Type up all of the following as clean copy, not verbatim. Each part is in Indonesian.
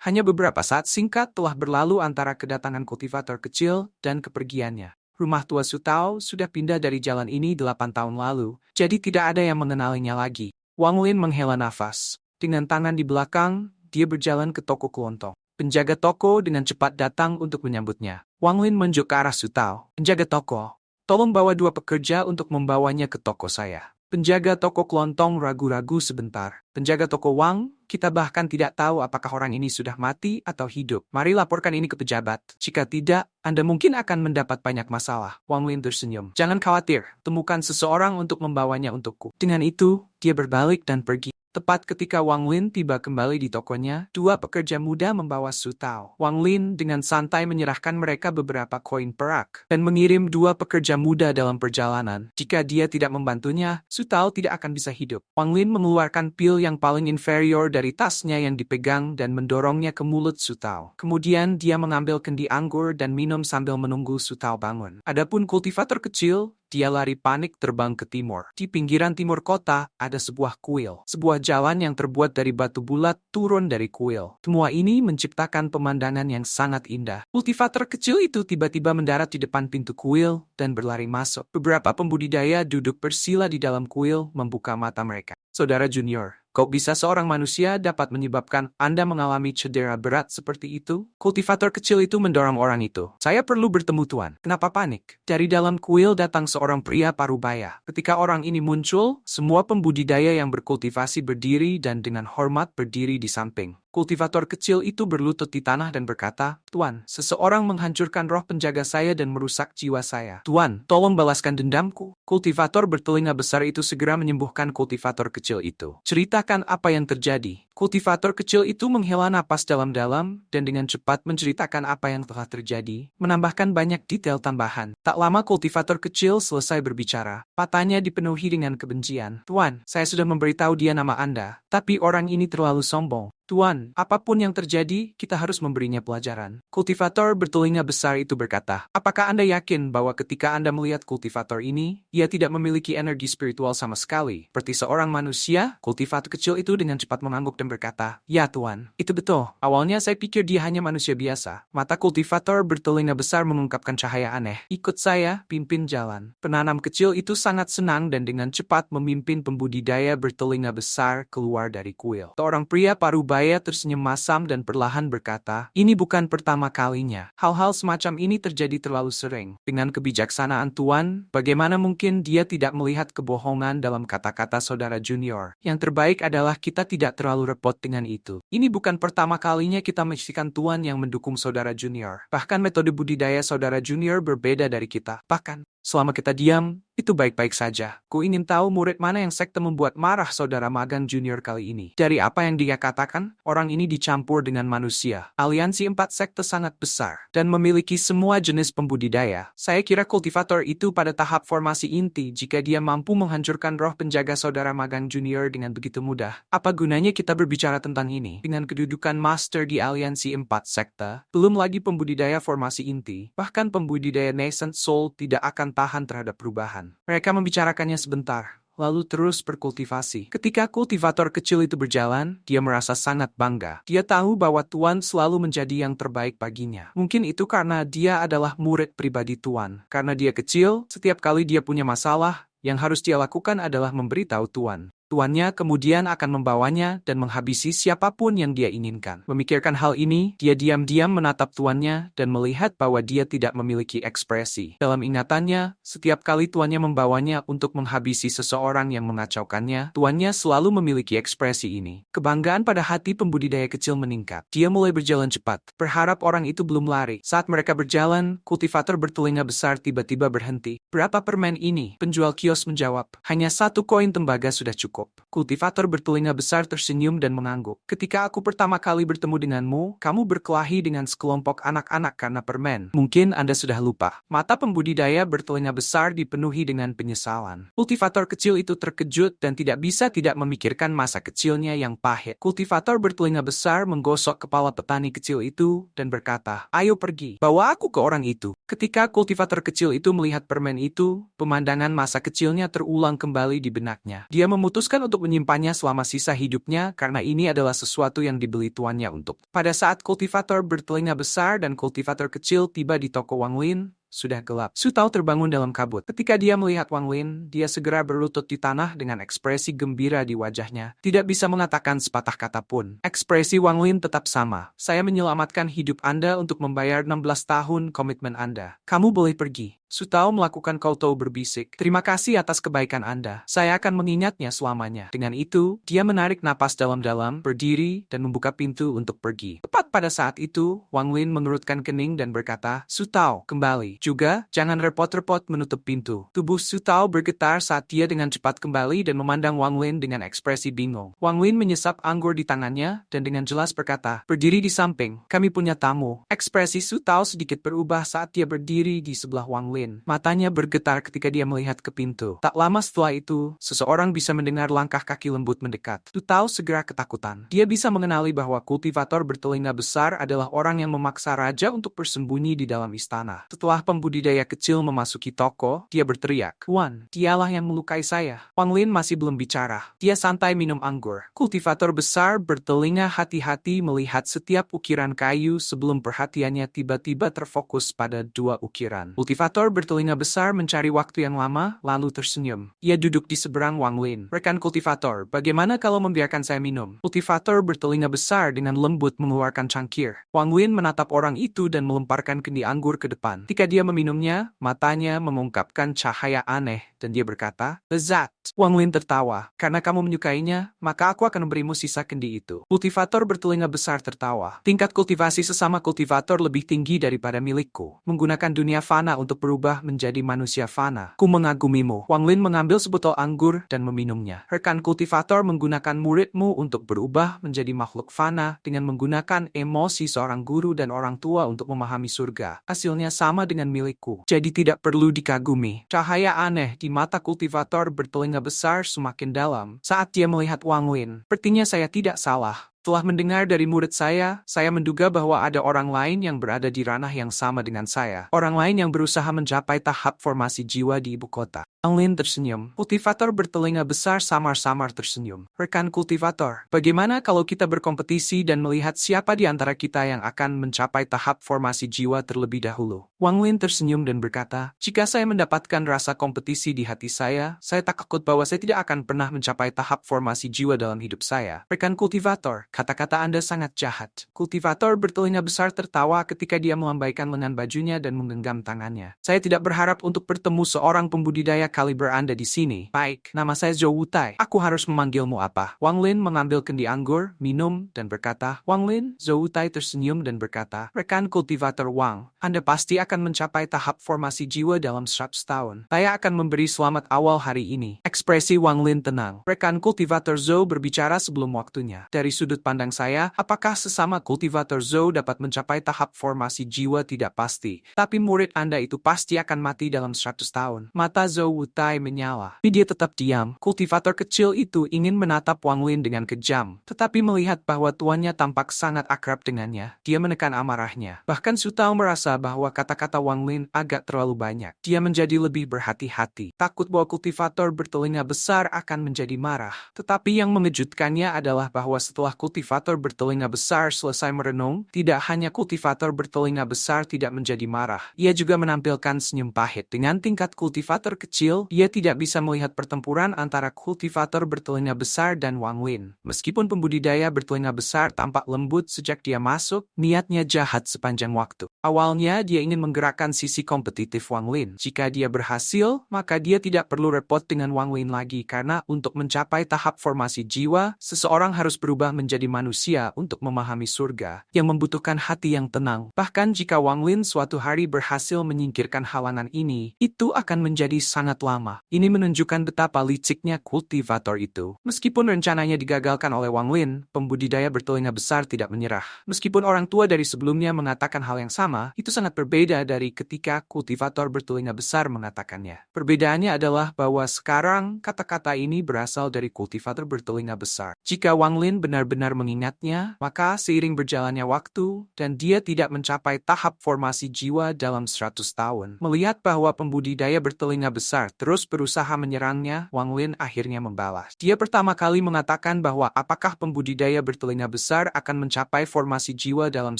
Hanya beberapa saat singkat telah berlalu antara kedatangan kultivator kecil dan kepergiannya. Rumah tua Sutao sudah pindah dari jalan ini 8 tahun lalu, jadi tidak ada yang mengenalinya lagi. Wang Lin menghela nafas. Dengan tangan di belakang, dia berjalan ke toko kelontong. Penjaga toko dengan cepat datang untuk menyambutnya. Wang Lin menunjuk ke arah Sutao. Penjaga toko, tolong bawa 2 pekerja untuk membawanya ke toko saya. Penjaga toko kelontong ragu-ragu sebentar. Penjaga toko Wang, kita bahkan tidak tahu apakah orang ini sudah mati atau hidup. Mari laporkan ini ke pejabat. Jika tidak, Anda mungkin akan mendapat banyak masalah. Wang Lin tersenyum. Jangan khawatir, temukan seseorang untuk membawanya untukku. Dengan itu, dia berbalik dan pergi. Tepat ketika Wang Lin tiba kembali di tokonya, 2 pekerja muda membawa Sutao. Wang Lin dengan santai menyerahkan mereka beberapa koin perak dan mengirim 2 pekerja muda dalam perjalanan. Jika dia tidak membantunya, Sutao tidak akan bisa hidup. Wang Lin mengeluarkan pil yang paling inferior dari tasnya yang dipegang dan mendorongnya ke mulut Sutao. Kemudian dia mengambil kendi anggur dan minum sambil menunggu Sutao bangun. Adapun kultivator kecil, dia lari panik terbang ke timur. Di pinggiran timur kota, ada sebuah kuil. Sebuah jalan yang terbuat dari batu bulat turun dari kuil. Semua ini menciptakan pemandangan yang sangat indah. Kultivator kecil itu tiba-tiba mendarat di depan pintu kuil dan berlari masuk. Beberapa pembudidaya duduk bersila di dalam kuil membuka mata mereka. Saudara Junior, kok bisa seorang manusia dapat menyebabkan Anda mengalami cedera berat seperti itu? Kultivator kecil itu mendorong orang itu. Saya perlu bertemu Tuan. Kenapa panik? Dari dalam kuil datang seorang pria parubaya. Ketika orang ini muncul, semua pembudidaya yang berkultivasi berdiri dan dengan hormat berdiri di samping. Kultivator kecil itu berlutut di tanah dan berkata, Tuan, seseorang menghancurkan roh penjaga saya dan merusak jiwa saya. Tuan, tolong balaskan dendamku. Kultivator bertelinga besar itu segera menyembuhkan kultivator kecil itu. Ceritakan apa yang terjadi. Kultivator kecil itu menghela napas dalam-dalam dan dengan cepat menceritakan apa yang telah terjadi, menambahkan banyak detail tambahan. Tak lama kultivator kecil selesai berbicara. Matanya dipenuhi dengan kebencian. Tuan, saya sudah memberitahu dia nama Anda, tapi orang ini terlalu sombong. Tuan, apapun yang terjadi, kita harus memberinya pelajaran. Kultivator bertelinga besar itu berkata, apakah Anda yakin bahwa ketika Anda melihat kultivator ini, ia tidak memiliki energi spiritual sama sekali? Seperti seorang manusia, kultivator kecil itu dengan cepat mengangguk dan berkata, ya Tuan, itu betul. Awalnya saya pikir dia hanya manusia biasa. Mata kultivator bertelinga besar mengungkapkan cahaya aneh. Ikut saya, pimpin jalan. Penanam kecil itu sangat senang dan dengan cepat memimpin pembudidaya bertelinga besar keluar dari kuil. Seorang pria parubaya tersenyum masam dan perlahan berkata, ini bukan pertama kalinya. Hal-hal semacam ini terjadi terlalu sering. Dengan kebijaksanaan Tuan, bagaimana mungkin dia tidak melihat kebohongan dalam kata-kata saudara Junior? Yang terbaik adalah kita tidak terlalu repot dengan itu. Ini bukan pertama kalinya kita menyaksikan Tuan yang mendukung saudara Junior. Bahkan metode budidaya saudara Junior berbeda dari kita. Bahkan, selama kita diam, itu baik-baik saja. Ku ingin tahu murid mana yang sekte membuat marah saudara magang Junior kali ini. Dari apa yang dia katakan, orang ini dicampur dengan manusia. Aliansi 4 sekte sangat besar dan memiliki semua jenis pembudidaya. Saya kira kultivator itu pada tahap formasi inti jika dia mampu menghancurkan roh penjaga saudara magang Junior dengan begitu mudah. Apa gunanya kita berbicara tentang ini? Dengan kedudukan master di aliansi 4 sekte, belum lagi pembudidaya formasi inti, bahkan pembudidaya nascent soul tidak akan tahan terhadap perubahan. Mereka membicarakannya sebentar, lalu terus berkultivasi. Ketika kultivator kecil itu berjalan, dia merasa sangat bangga. Dia tahu bahwa Tuan selalu menjadi yang terbaik baginya. Mungkin itu karena dia adalah murid pribadi Tuan. Karena dia kecil, setiap kali dia punya masalah, yang harus dia lakukan adalah memberitahu Tuan. Tuannya kemudian akan membawanya dan menghabisi siapapun yang dia inginkan. Memikirkan hal ini, dia diam-diam menatap tuannya dan melihat bahwa dia tidak memiliki ekspresi. Dalam ingatannya, setiap kali tuannya membawanya untuk menghabisi seseorang yang mengacaukannya, tuannya selalu memiliki ekspresi ini. Kebanggaan pada hati pembudidaya kecil meningkat. Dia mulai berjalan cepat, berharap orang itu belum lari. Saat mereka berjalan, kultivator bertelinga besar tiba-tiba berhenti. Berapa permen ini? Penjual kios menjawab, hanya 1 koin tembaga sudah cukup. Kultivator bertelinga besar tersenyum dan mengangguk. Ketika aku pertama kali bertemu denganmu, kamu berkelahi dengan sekelompok anak-anak karena permen. Mungkin Anda sudah lupa. Mata pembudidaya bertelinga besar dipenuhi dengan penyesalan. Kultivator kecil itu terkejut dan tidak bisa tidak memikirkan masa kecilnya yang pahit. Kultivator bertelinga besar menggosok kepala petani kecil itu dan berkata, ayo pergi, bawa aku ke orang itu. Ketika kultivator kecil itu melihat permen itu, pemandangan masa kecilnya terulang kembali di benaknya. Dia memutuskan memutuskan untuk menyimpannya selama sisa hidupnya karena ini adalah sesuatu yang dibeli tuannya untuk. Pada saat kultivator bertelinga besar dan kultivator kecil tiba di toko Wang Lin, sudah gelap. Su Tao terbangun dalam kabut. Ketika dia melihat Wang Lin, dia segera berlutut di tanah dengan ekspresi gembira di wajahnya. Tidak bisa mengatakan sepatah kata pun. Ekspresi Wang Lin tetap sama. Saya menyelamatkan hidup Anda untuk membayar 16 tahun komitmen Anda. Kamu boleh pergi. Su Tao melakukan koutou berbisik. Terima kasih atas kebaikan Anda. Saya akan mengingatnya selamanya. Dengan itu, dia menarik napas dalam-dalam, berdiri, dan membuka pintu untuk pergi. Tepat pada saat itu, Wang Lin mengerutkan kening dan berkata, Su Tao, kembali. Juga, jangan repot-repot menutup pintu. Tubuh Su Tao bergetar saat dia dengan cepat kembali dan memandang Wang Lin dengan ekspresi bingung. Wang Lin menyesap anggur di tangannya dan dengan jelas berkata, berdiri di samping, kami punya tamu. Ekspresi Su Tao sedikit berubah saat dia berdiri di sebelah Wang Lin. Matanya bergetar ketika dia melihat ke pintu. Tak lama setelah itu, seseorang bisa mendengar langkah kaki lembut mendekat. Su Tao segera ketakutan. Dia bisa mengenali bahwa kultivator bertelinga besar adalah orang yang memaksa raja untuk bersembunyi di dalam istana. Setelah pembudidaya kecil memasuki toko, dia berteriak, Wan, dialah yang melukai saya. Wang Lin masih belum bicara. Dia santai minum anggur. Kultivator besar bertelinga hati-hati melihat setiap ukiran kayu sebelum perhatiannya tiba-tiba terfokus pada dua ukiran. Kultivator bertelinga besar mencari waktu yang lama, lalu tersenyum. Ia duduk di seberang Wang Lin. Rekan kultivator, bagaimana kalau membiarkan saya minum? Kultivator bertelinga besar dengan lembut mengeluarkan cangkir. Wang Lin menatap orang itu dan melemparkan kendi anggur ke depan. Ketika dia meminumnya, matanya mengungkapkan cahaya aneh, dan dia berkata, lezat. Wang Lin tertawa. Karena kamu menyukainya, maka aku akan memberimu sisa kendi itu. Kultivator bertelinga besar tertawa. Tingkat kultivasi sesama kultivator lebih tinggi daripada milikku. Menggunakan dunia fana untuk berubah menjadi manusia fana. Ku mengagumimu. Wang Lin mengambil sebotol anggur dan meminumnya. Rekan kultivator menggunakan muridmu untuk berubah menjadi makhluk fana dengan menggunakan emosi seorang guru dan orang tua untuk memahami surga. Hasilnya sama dengan milikku. Jadi tidak perlu dikagumi. Cahaya aneh di mata kultivator bertelinga besar semakin dalam saat dia melihat Wang Lin. Sepertinya saya tidak salah. Setelah mendengar dari murid saya menduga bahwa ada orang lain yang berada di ranah yang sama dengan saya. Orang lain yang berusaha mencapai tahap formasi jiwa di ibu kota. Wang Lin tersenyum. Kultivator bertelinga besar samar-samar tersenyum. Rekan kultivator, bagaimana kalau kita berkompetisi dan melihat siapa di antara kita yang akan mencapai tahap formasi jiwa terlebih dahulu? Wang Lin tersenyum dan berkata, jika saya mendapatkan rasa kompetisi di hati saya tak takut bahwa saya tidak akan pernah mencapai tahap formasi jiwa dalam hidup saya. Rekan kultivator, kata-kata Anda sangat jahat. Kultivator bertelinga besar tertawa ketika dia melambaikan lengan bajunya dan menggenggam tangannya. Saya tidak berharap untuk bertemu seorang pembudidaya kaliber Anda di sini. Baik, nama saya Zhou Wutai. Aku harus memanggilmu apa? Wang Lin mengambil kendi anggur, minum, dan berkata, Wang Lin, Zhou Wutai tersenyum dan berkata, rekan kultivator Wang, Anda pasti akan mencapai tahap formasi jiwa dalam 100 tahun. Saya akan memberi selamat awal hari ini. Ekspresi Wang Lin tenang. Rekan kultivator Zhou berbicara sebelum waktunya. Dari sudut pandang saya, apakah sesama kultivator Zhou dapat mencapai tahap formasi jiwa tidak pasti. Tapi murid Anda itu pasti akan mati dalam 100 tahun. Mata Zhou Wutai menyala. Tapi dia tetap diam. Kultivator kecil itu ingin menatap Wang Lin dengan kejam. Tetapi melihat bahwa tuannya tampak sangat akrab dengannya, dia menekan amarahnya. Bahkan Su Tao merasa bahwa kata-kata Wang Lin agak terlalu banyak. Dia menjadi lebih berhati-hati. Takut bahwa kultivator bertelinga besar akan menjadi marah. Tetapi yang mengejutkannya adalah bahwa setelah kultivator bertelinga besar selesai merenung, tidak hanya kultivator bertelinga besar tidak menjadi marah. Ia juga menampilkan senyum pahit. Dengan tingkat kultivator kecil, ia tidak bisa melihat pertempuran antara kultivator bertelinga besar dan Wang Lin. Meskipun pembudidaya bertelinga besar tampak lembut sejak dia masuk, niatnya jahat sepanjang waktu. Awalnya dia ingin menggerakkan sisi kompetitif Wang Lin. Jika dia berhasil, maka dia tidak perlu repot dengan Wang Lin lagi karena untuk mencapai tahap formasi jiwa, seseorang harus berubah menjadi manusia untuk memahami surga yang membutuhkan hati yang tenang. Bahkan jika Wang Lin suatu hari berhasil menyingkirkan halangan ini, itu akan menjadi sangat lama. Ini menunjukkan betapa liciknya kultivator itu. Meskipun rencananya digagalkan oleh Wang Lin, pembudidaya bertelinga besar tidak menyerah. Meskipun orang tua dari sebelumnya mengatakan hal yang sama, sama, itu sangat berbeda dari ketika kultivator bertelinga besar mengatakannya. Perbedaannya adalah bahwa sekarang kata-kata ini berasal dari kultivator bertelinga besar. Jika Wang Lin benar-benar mengingatnya, maka seiring berjalannya waktu, dan dia tidak mencapai tahap formasi jiwa dalam 100 tahun. Melihat bahwa pembudidaya bertelinga besar terus berusaha menyerangnya, Wang Lin akhirnya membalas. Dia pertama kali mengatakan bahwa apakah pembudidaya bertelinga besar akan mencapai formasi jiwa dalam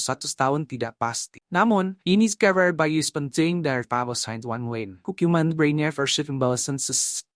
100 tahun tidak pasti. Namun, ini kabar bayi penting dari Pavos Wang Lin. Hukuman brainnya versi pembalasan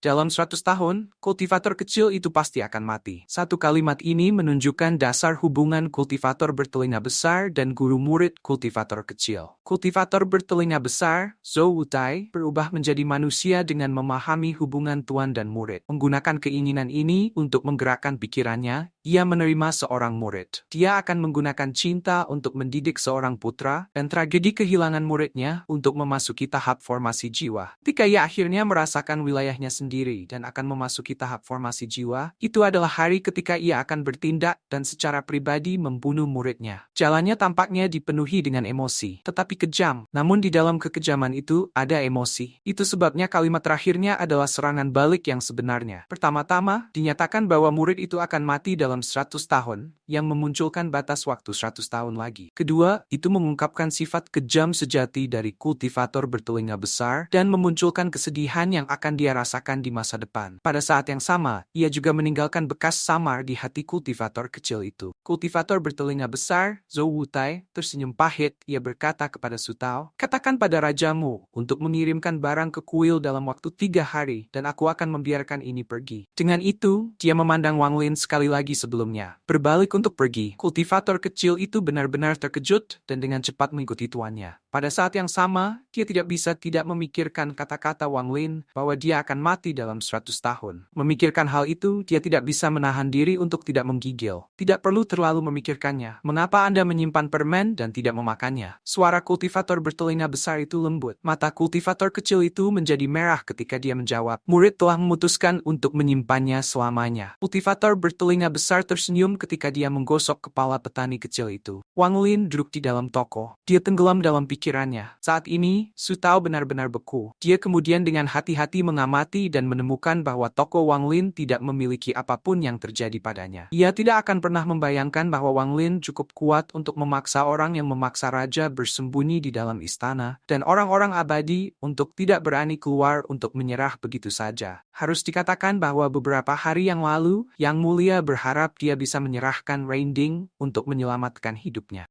dalam 100 tahun, kultivator kecil itu pasti akan mati. Satu kalimat ini menunjukkan dasar hubungan kultivator bertelinga besar dan guru murid kultivator kecil. Kultivator bertelinga besar, Zhou Wutai, berubah menjadi manusia dengan memahami hubungan tuan dan murid. Menggunakan keinginan ini untuk menggerakkan pikirannya, ia menerima seorang murid. Dia akan menggunakan cinta untuk mendidik seorang putra dan tragedi kehilangan muridnya untuk memasuki tahap formasi jiwa. Ketika ia akhirnya merasakan wilayahnya sendiri dan akan memasuki tahap formasi jiwa, itu adalah hari ketika ia akan bertindak dan secara pribadi membunuh muridnya. Jalannya tampaknya dipenuhi dengan emosi, tetapi kejam. Namun di dalam kekejaman itu ada emosi. Itu sebabnya kalimat terakhirnya adalah serangan balik yang sebenarnya. Pertama-tama, dinyatakan bahwa murid itu akan mati dalam 100 tahun, yang memunculkan batas waktu 100 tahun lagi. Kedua, itu mengungkapkan sifat kejam sejati dari kultivator bertelinga besar dan memunculkan kesedihan yang akan dia rasakan di masa depan. Pada saat yang sama, ia juga meninggalkan bekas samar di hati kultivator kecil itu. Kultivator bertelinga besar, Zhou Wutai, tersenyum pahit. Ia berkata kepada Su Tao, "Katakan pada rajamu untuk mengirimkan barang ke kuil dalam waktu 3 hari, dan aku akan membiarkan ini pergi." Dengan itu, dia memandang Wang Lin sekali lagi sebelumnya. Berbalik untuk pergi, kultivator kecil itu benar-benar terkejut dan dengan cepat mengikuti tuannya. Pada saat yang sama, dia tidak bisa tidak memikirkan kata-kata Wang Lin bahwa dia akan mati dalam 100 tahun. Memikirkan hal itu, dia tidak bisa menahan diri untuk tidak menggigil. Tidak perlu terlalu memikirkannya. Mengapa Anda menyimpan permen dan tidak memakannya? Suara kultivator bertelinga besar itu lembut. Mata kultivator kecil itu menjadi merah ketika dia menjawab. Murid telah memutuskan untuk menyimpannya selamanya. Kultivator bertelinga besar tersenyum ketika dia menggosok kepala petani kecil itu. Wang Lin duduk di dalam toko. Dia tenggelam dalam pikirannya. Saat ini, Su Tao benar-benar beku. Dia kemudian dengan hati-hati mengamati dan menemukan bahwa toko Wang Lin tidak memiliki apapun yang terjadi padanya. Ia tidak akan pernah membayangkan bahwa Wang Lin cukup kuat untuk memaksa orang yang memaksa raja bersembunyi di dalam istana, dan orang-orang abadi untuk tidak berani keluar untuk menyerah begitu saja. Harus dikatakan bahwa beberapa hari yang lalu, Yang Mulia berharap dia bisa menyerahkan Reinding untuk menyelamatkan hidupnya.